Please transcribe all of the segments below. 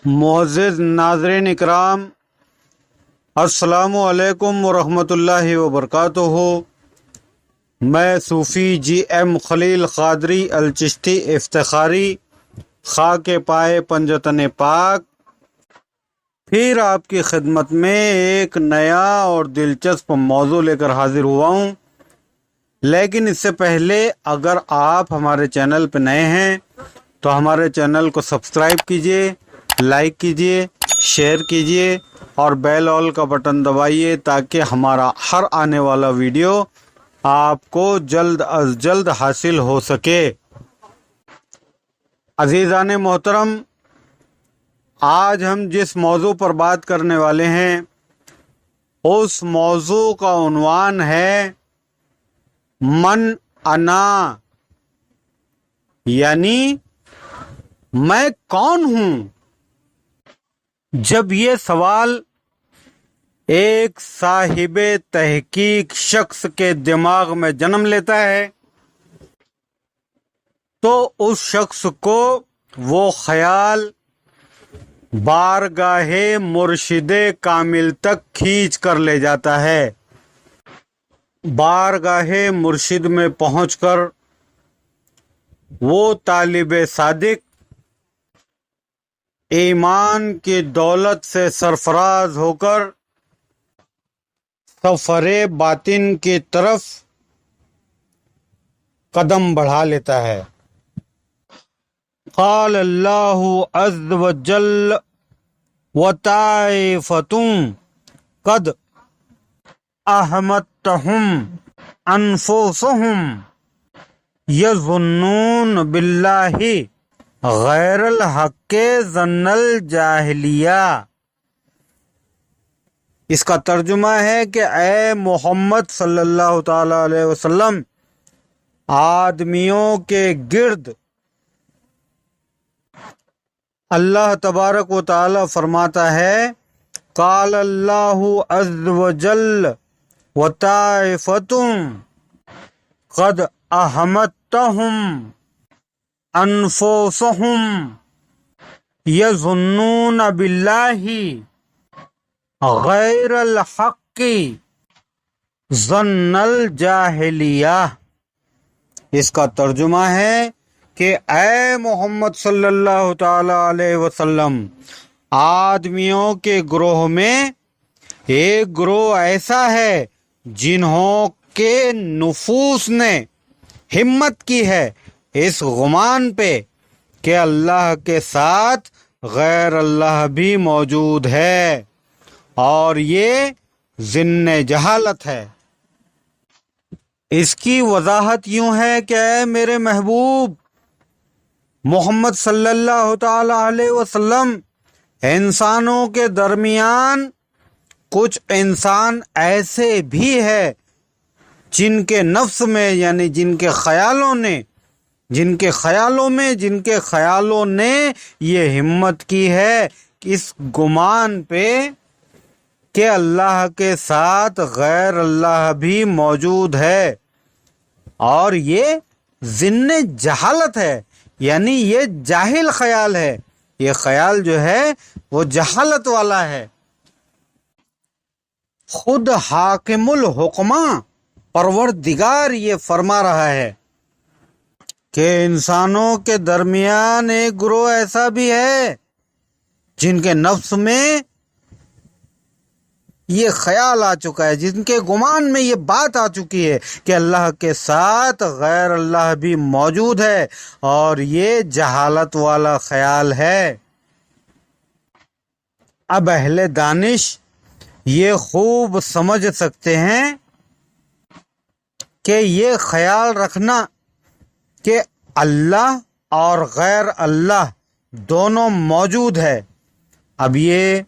معزز ناظرین اکرام، السلام علیکم ورحمۃ اللہ وبرکاتہ۔ میں صوفی جی ایم خلیل قادری الچشتی افتخاری، خاک پائے پنجتن پاک، پھر آپ کی خدمت میں ایک نیا اور دلچسپ موضوع لے کر حاضر ہوا ہوں۔ لیکن اس سے پہلے اگر آپ ہمارے چینل پہ نئے ہیں تو ہمارے چینل کو سبسکرائب کیجئے، لائک کیجئے، شیئر کیجئے اور بیل آل کا بٹن دبائیے تاکہ ہمارا ہر آنے والا ویڈیو آپ کو جلد از جلد حاصل ہو سکے۔ عزیزان محترم، آج ہم جس موضوع پر بات کرنے والے ہیں اس موضوع کا عنوان ہے من انا، یعنی میں کون ہوں۔ جب یہ سوال ایک صاحب تحقیق شخص کے دماغ میں جنم لیتا ہے تو اس شخص کو وہ خیال بارگاہ مرشد کامل تک کھینچ کر لے جاتا ہے۔ بارگاہ مرشد میں پہنچ کر وہ طالب صادق ایمان کی دولت سے سرفراز ہو کر سفر باطن کی طرف قدم بڑھا لیتا ہے۔ قال اللہ عز وجل وطائفۃ قد احمتہم انفسہم یظنون باللہ غیر الحق ظن الجاہلیہ۔ اس کا ترجمہ ہے کہ اے محمد صلی اللہ تعالی علیہ وسلم، آدمیوں کے گرد اللہ تبارک و تعالی فرماتا ہے، قال اللہ عز وجل وطائفۃ قد احمتہم انفسہم یظنون باللہ غیر الحق ظن الجاہلیہ۔ اس کا ترجمہ ہے کہ اے محمد صلی اللہ تعالی علیہ وسلم، آدمیوں کے گروہ میں ایک گروہ ایسا ہے جنہوں کے نفوس نے ہمت کی ہے اس گمان پہ کہ اللہ کے ساتھ غیر اللہ بھی موجود ہے، اور یہ ظن جہالت ہے۔ اس کی وضاحت یوں ہے کہ اے میرے محبوب محمد صلی اللہ تعالی علیہ وسلم، انسانوں کے درمیان کچھ انسان ایسے بھی ہے جن کے نفس میں، یعنی جن کے خیالوں نے یہ ہمت کی ہے کہ اس گمان پہ کہ اللہ کے ساتھ غیر اللہ بھی موجود ہے، اور یہ ظن جہالت ہے، یعنی یہ جاہل خیال ہے، یہ خیال جو ہے وہ جہالت والا ہے۔ خود حاکم الحکماں پروردگار یہ فرما رہا ہے کہ انسانوں کے درمیان ایک گروہ ایسا بھی ہے جن کے نفس میں یہ خیال آ چکا ہے، جن کے گمان میں یہ بات آ چکی ہے کہ اللہ کے ساتھ غیر اللہ بھی موجود ہے، اور یہ جہالت والا خیال ہے۔ اب اہل دانش یہ خوب سمجھ سکتے ہیں کہ یہ خیال رکھنا کہ اللہ اور غیر اللہ دونوں موجود ہے، اب یہ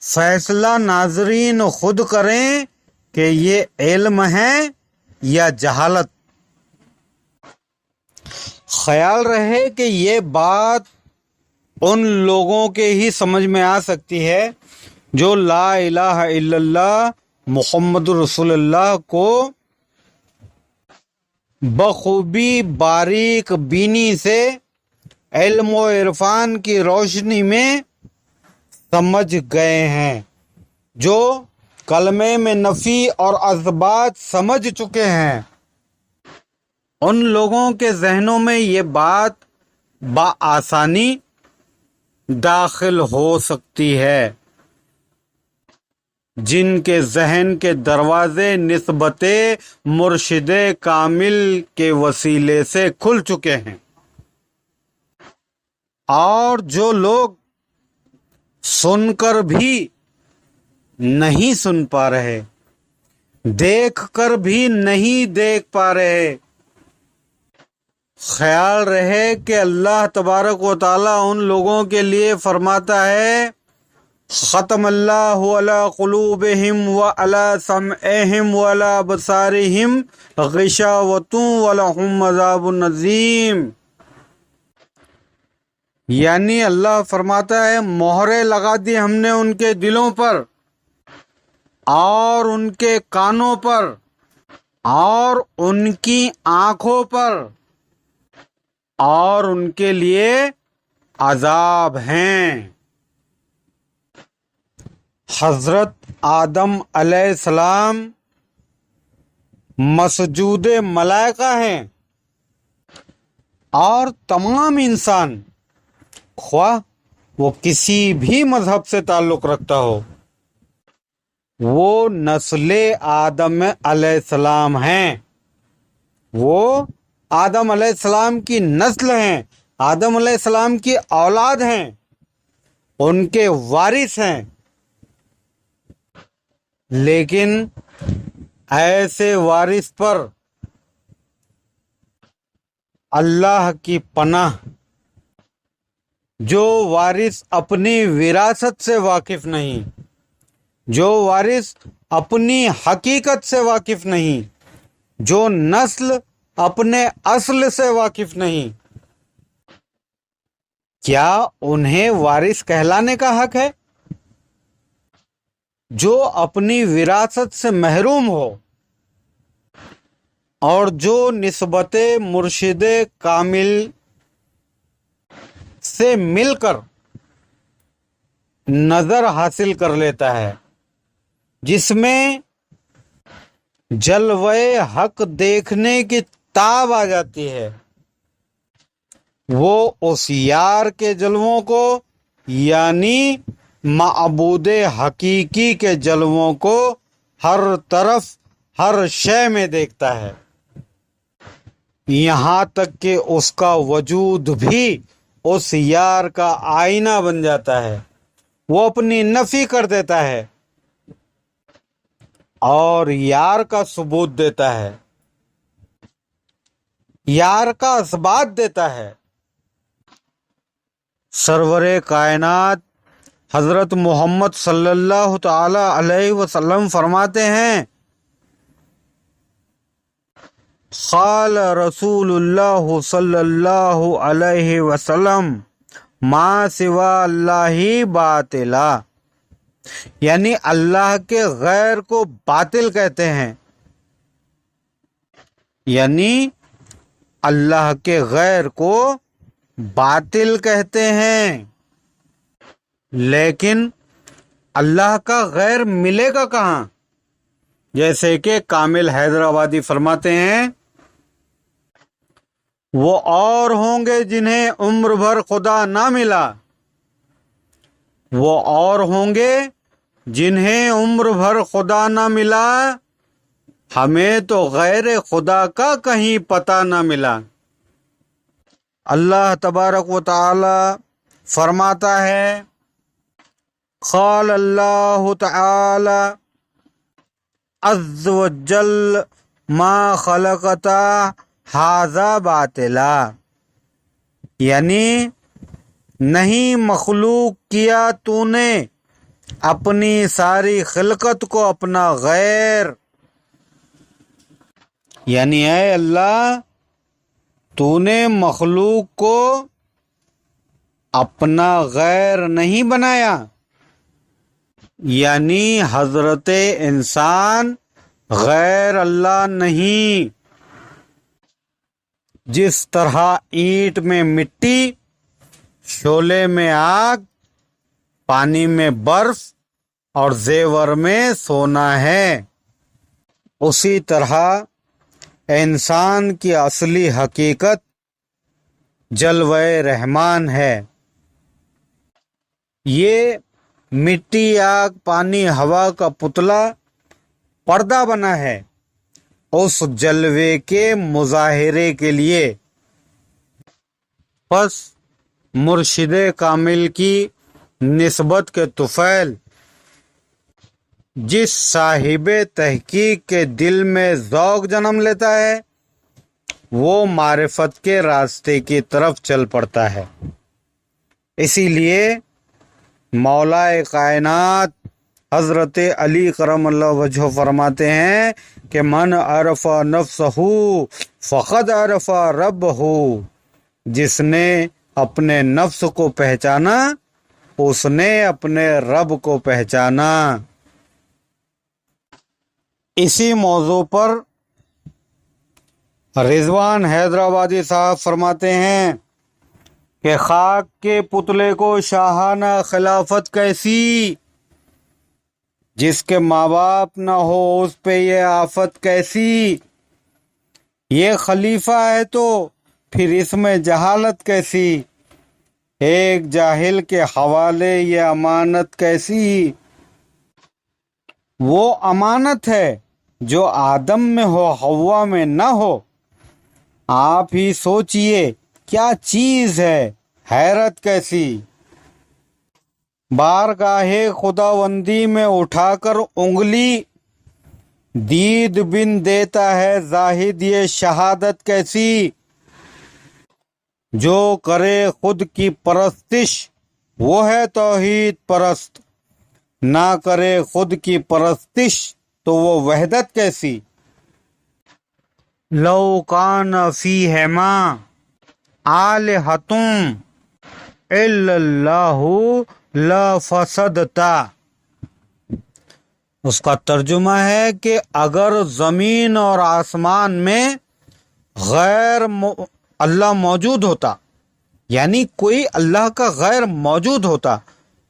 فیصلہ ناظرین خود کریں کہ یہ علم ہے یا جہالت۔ خیال رہے کہ یہ بات ان لوگوں کے ہی سمجھ میں آ سکتی ہے جو لا الہ الا اللہ محمد رسول اللہ کو بخوبی باریک بینی سے علم و عرفان کی روشنی میں سمجھ گئے ہیں، جو کلمے میں نفی اور اثبات سمجھ چکے ہیں، ان لوگوں کے ذہنوں میں یہ بات بآسانی داخل ہو سکتی ہے جن کے ذہن کے دروازے نسبت مرشد کامل کے وسیلے سے کھل چکے ہیں، اور جو لوگ سن کر بھی نہیں سن پا رہے، دیکھ کر بھی نہیں دیکھ پا رہے، خیال رہے کہ اللہ تبارک و تعالیٰ ان لوگوں کے لیے فرماتا ہے ختم اللہ علی قلوبہم وعلی سمعہم وعلی ابصارہم غشاوۃ ولہم عذاب عظیم، یعنی اللہ فرماتا ہے مہرے لگا دی ہم نے ان کے دلوں پر اور ان کے کانوں پر اور ان کی آنکھوں پر، اور ان کے لیے عذاب ہیں۔ حضرت آدم علیہ السلام مسجود ملائکہ ہیں، اور تمام انسان خواہ وہ کسی بھی مذہب سے تعلق رکھتا ہو، وہ نسل آدم علیہ السلام ہیں، وہ آدم علیہ السلام کی نسل ہیں، آدم علیہ السلام کی اولاد ہیں، ان کے وارث ہیں، لیکن ایسے وارث پر اللہ کی پناہ، جو وارث اپنی وراثت سے واقف نہیں، جو وارث اپنی حقیقت سے واقف نہیں، جو نسل اپنے اصل سے واقف نہیں، کیا انہیں وارث کہلانے کا حق ہے؟ جو اپنی وراثت سے محروم ہو اور جو نسبت مرشد کامل سے مل کر نظر حاصل کر لیتا ہے، جس میں جلوے حق دیکھنے کی تاب آ جاتی ہے، وہ اس یار کے جلووں کو یعنی معبود حقیقی کے جلووں کو ہر طرف ہر شے میں دیکھتا ہے، یہاں تک کہ اس کا وجود بھی اس یار کا آئینہ بن جاتا ہے، وہ اپنی نفی کر دیتا ہے اور یار کا ثبوت دیتا ہے، یار کا اثبات دیتا ہے۔ سرور کائنات حضرت محمد صلی اللہ تعالی علیہ وسلم فرماتے ہیں قال رسول اللہ صلی اللہ علیہ وسلم ما سوا اللہ باطلا، یعنی اللہ کے غیر کو باطل کہتے ہیں، یعنی اللہ کے غیر کو باطل کہتے ہیں، لیکن اللہ کا غیر ملے گا کہاں؟ جیسے کہ کامل حیدرآبادی فرماتے ہیں وہ اور ہوں گے جنہیں عمر بھر خدا نہ ملا، وہ اور ہوں گے جنہیں عمر بھر خدا نہ ملا، ہمیں تو غیر خدا کا کہیں پتہ نہ ملا۔ اللہ تبارک و تعالی فرماتا ہے قال اللہ تعالی عز وجل ما خلقت ھذا باطلا، یعنی نہیں مخلوق کیا تو نے اپنی ساری خلقت کو اپنا غیر، یعنی اے اللہ تو نے مخلوق کو اپنا غیر نہیں بنایا، یعنی حضرت انسان غیر اللہ نہیں، جس طرح اینٹ میں مٹی شعلے میں آگ، پانی میں برف اور زیور میں سونا ہے۔ اسی طرح انسان کی اصلی حقیقت جلوہ رحمان ہے۔ یہ مٹی، آگ، پانی، ہوا کا پتلا پردہ بنا ہے اس جلوے کے مظاہرے کے لیے۔ پس مرشد کامل کی نسبت کے طفیل جس صاحب تحقیق کے دل میں ذوق جنم لیتا ہے وہ معرفت کے راستے کی طرف چل پڑتا ہے۔ اسی لیے مولا کائنات حضرت علی کرم اللہ وجہ فرماتے ہیں کہ من عرف نفسہ فقد عرف ربہ، جس نے اپنے نفس کو پہچانا اس نے اپنے رب کو پہچانا۔ اسی موضوع پر رضوان حیدرآبادی صاحب فرماتے ہیں کہ خاک کے پتلے کو شاہانہ خلافت کیسی، جس کے ماں باپ نہ ہو اس پہ یہ آفت کیسی، یہ خلیفہ ہے تو پھر اس میں جہالت کیسی، ایک جاہل کے حوالے یہ امانت کیسی۔ وہ امانت ہے جو آدم میں ہو حوا میں نہ ہو۔ آپ ہی سوچئے کیا چیز ہے، حیرت کیسی۔ بارگاہ خداوندی میں اٹھا کر انگلی، دید بن دیتا ہے زاہد یہ شہادت کیسی۔ جو کرے خود کی پرستش وہ ہے توحید پرست، نہ کرے خود کی پرستش تو وہ وحدت کیسی۔ لو کان فیہما آلہۃ الا اللہ لفسدتا۔ اس کا ترجمہ ہے کہ اگر زمین اور آسمان میں غیر اللہ موجود ہوتا، یعنی کوئی اللہ کا غیر موجود ہوتا،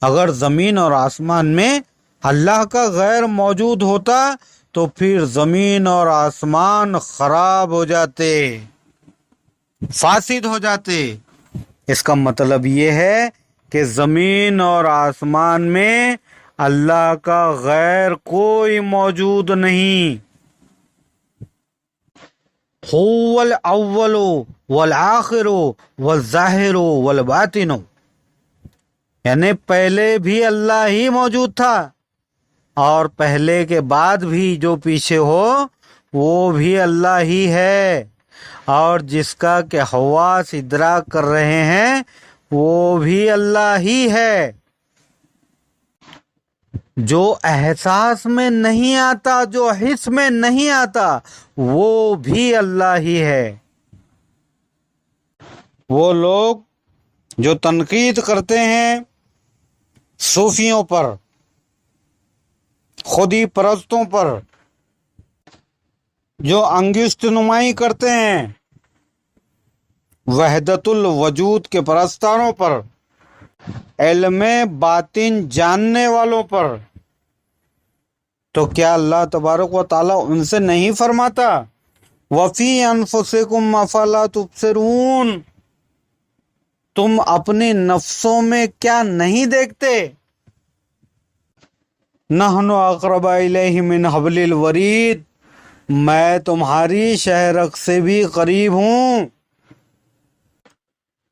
اگر زمین اور آسمان میں اللہ کا غیر موجود ہوتا تو پھر زمین اور آسمان خراب ہو جاتے، فاسد ہو جاتے۔ اس کا مطلب یہ ہے کہ زمین اور آسمان میں اللہ کا غیر کوئی موجود نہیں۔ هو الاول والآخر والظاہر والباطن، یعنی پہلے بھی اللہ ہی موجود تھا اور پہلے کے بعد بھی جو پیچھے ہو وہ بھی اللہ ہی ہے، اور جس کا کہ حواس ادراک کر رہے ہیں وہ بھی اللہ ہی ہے۔ جو احساس میں نہیں آتا، جو حس میں نہیں آتا وہ بھی اللہ ہی ہے۔ وہ لوگ جو تنقید کرتے ہیں صوفیوں پر، خودی پرستوں پر، جو انگشت نمائی کرتے ہیں وحدت الوجود کے پرستاروں پر، علم باطن جاننے والوں پر، تو کیا اللہ تبارک و تعالیٰ ان سے نہیں فرماتا وَفِي أَنفُسِكُمْ أَفَلَا تُبْصِرُونَ، تم اپنی نفسوں میں کیا نہیں دیکھتے؟ نَحْنُ أَقْرَبُ إِلَيْهِ مِنْ حَبْلِ الْوَرِيدِ، میں تمہاری شہ رگ سے بھی قریب ہوں۔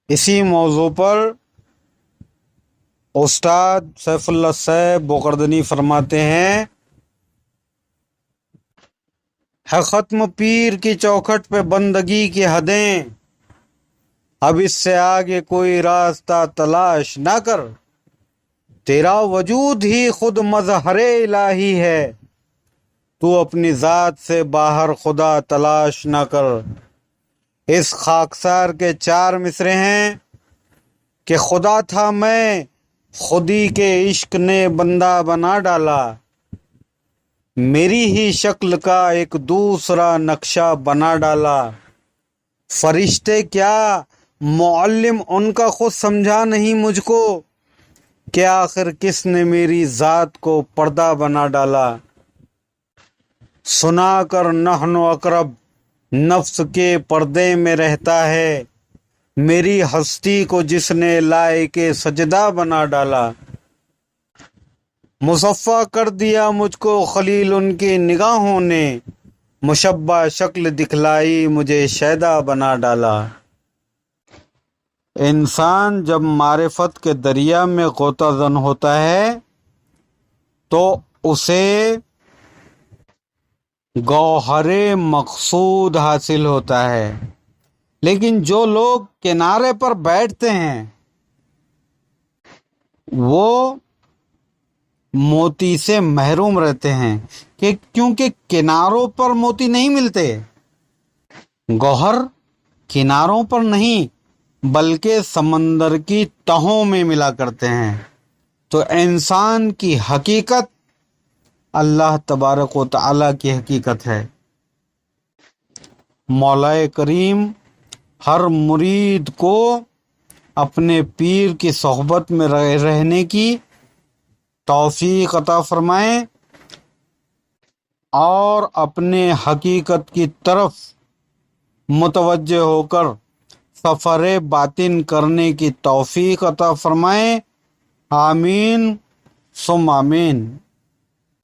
اسی موضوع پر استاد سیف اللہ صاحب بوقردنی فرماتے ہیں، ہے ختم پیر کی چوکھٹ پہ بندگی کی حدیں، اب اس سے آگے کوئی راستہ تلاش نہ کر، تیرا وجود ہی خود مظہر الہی ہے، تو اپنی ذات سے باہر خدا تلاش نہ کر۔ اس خاکسار کے 4 مصرے ہیں کہ خدا تھا میں، خودی کے عشق نے بندہ بنا ڈالا، میری ہی شکل کا ایک دوسرا نقشہ بنا ڈالا، فرشتے کیا معلم ان کا خود سمجھا نہیں مجھ کو کہ آخر کس نے میری ذات کو پردہ بنا ڈالا۔ سنا کر نحن اقرب نفس کے پردے میں رہتا ہے، میری ہستی کو جس نے لائق سجدہ بنا ڈالا۔ مصفا کر دیا مجھ کو خلیل ان کی نگاہوں نے، مشبہ شکل دکھلائی مجھے شیدا بنا ڈالا۔ انسان جب معرفت کے دریا میں غوطہ زن ہوتا ہے تو اسے گوہر مقصود حاصل ہوتا ہے، لیکن جو لوگ کنارے پر بیٹھتے ہیں وہ موتی سے محروم رہتے ہیں، کیونکہ کناروں پر موتی نہیں ملتے۔ گوہر کناروں پر نہیں بلکہ سمندر کی تہوں میں ملا کرتے ہیں۔ تو انسان کی حقیقت اللہ تبارک و تعالیٰ کی حقیقت ہے۔ مولا کریم ہر مرید کو اپنے پیر کی صحبت میں رہنے کی توفیق عطا فرمائیں اور اپنے حقیقت کی طرف متوجہ ہو کر سفر باطن کرنے کی توفیق عطا فرمائیں۔ آمین ثم آمین۔